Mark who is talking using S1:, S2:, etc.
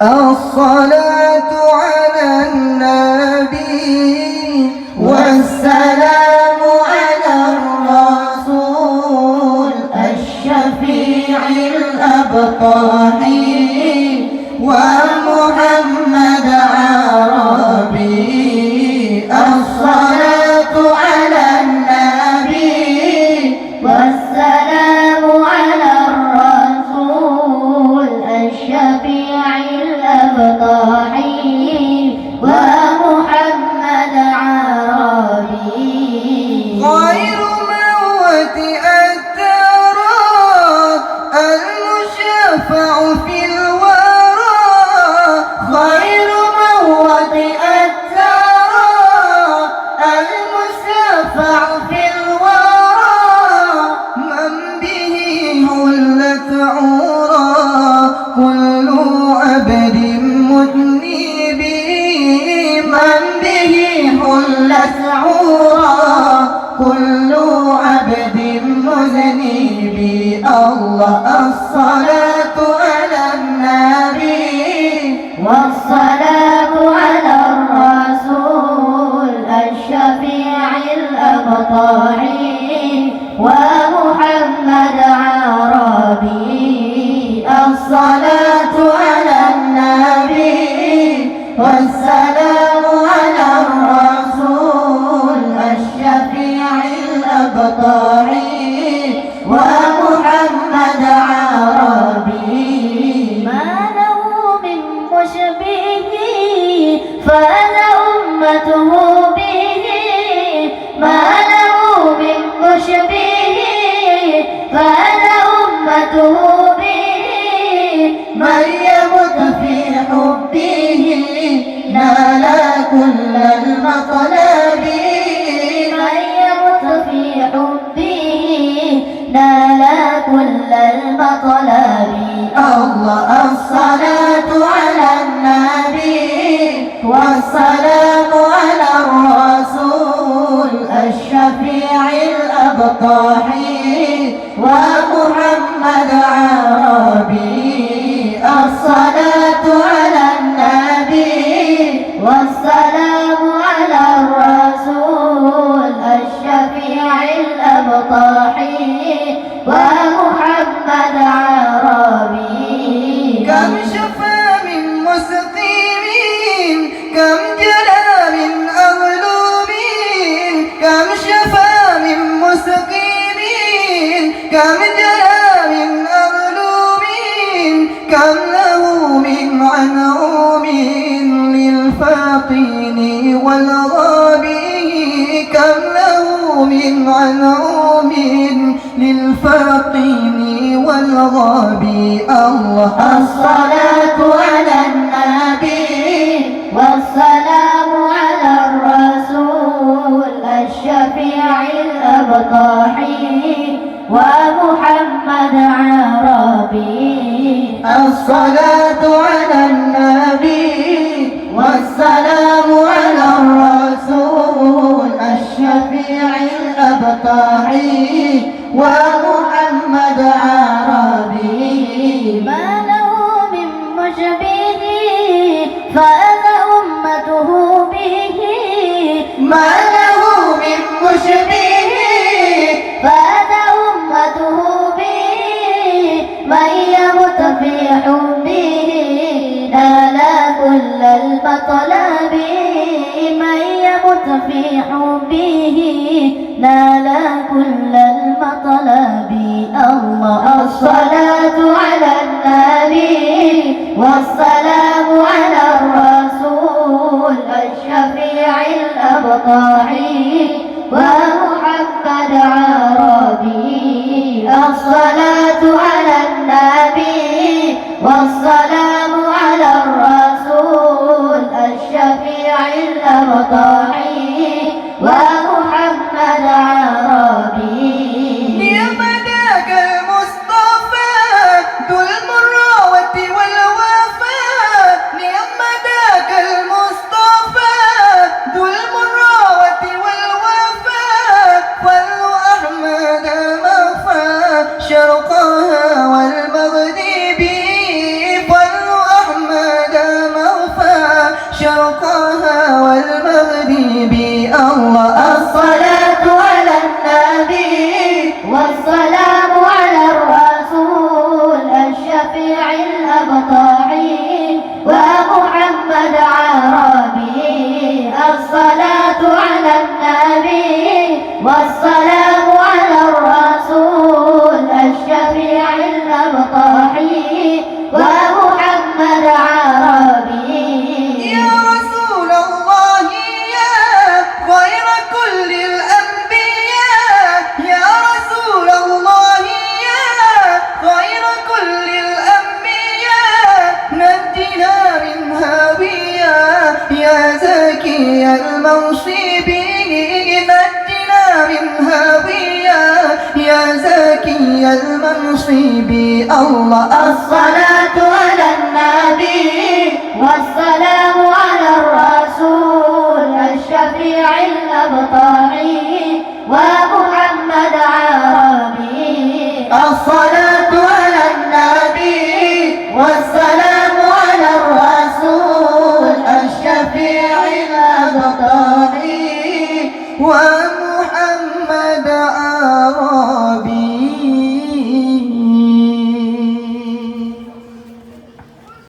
S1: الصلاة على النبي والسلام على الرسول الشفيع الأبطحي ومحمد عربي. الصلاة على النبي
S2: والسلام على الرسول الشفيع الأبطحي ومحمد عربي.
S1: غير موت الترى المشفع في الورى، غير موت الترى المشفع في الورى، من به هلت عرى كل عبد مذنب، من به هلت عرى كل عبد مذنب. الله الصلاة على النبي
S2: والسلام على الرسول الشفيع الأبطحي ومحمد عربي.
S1: الصلاة على النبي والسلام على الرسول الشفيع الأبطحي ومحمد عربي.
S2: ما له من مشبه فاز أمته به، ما له من مشبه فاز أمته به،
S1: من يمت في حبه نال كل المطلب،
S2: من يمت في حبه نال كل المطلب.
S1: الله الصلاة على النبي والسلام على الرسول الشفيع الأبطحي ومحمد عربي. الصلاة على النبي
S2: والسلام على الرسول الشفيع الأبطحي ومحمد عربي.
S1: كم شفى من مسقيم كم جلى من أغلوب، كم شفى من مسقيم كم جلى من أغلوب، كم له من عنعوم للفاطين والغابي، كم له من عنعوم للفاطين والغابي. الله
S2: الصلاة على النبي والسلام على الرسول الشفيع الأبطحي ومحمد عربي.
S1: الصلاة على النبي والسلام على الرسول الشفيع الأبطحي ومحمد عربي.
S2: ما له من مشبه فاز أمته به،
S1: ما له من مشبه
S2: فاز أمته به، من يمت في حبه نال كل المطلب، من يمت في حبه نال كل المطلب. الله الصلاة على النبي والسلام على الرسول الشفيع الأبطحي ومحمد عربي. الصلاة على النبي والسلام على الرسول الشفيع الأبطحي ومحمد عربي. والسلام على الرسول الشفيع الأبطحي ومحمد عربي.
S1: يا رسول الله يا خير كل الأنبياء، يا رسول الله يا خير كل الأنبياء، نجنا من هاوية يا زكي المنصب، نجنا من هاوية يا زكي المنصب. الله
S2: الصلاة على النبي والسلام على الرسول الشفيع الأبطحي ومحمد عربي.
S1: الصلاة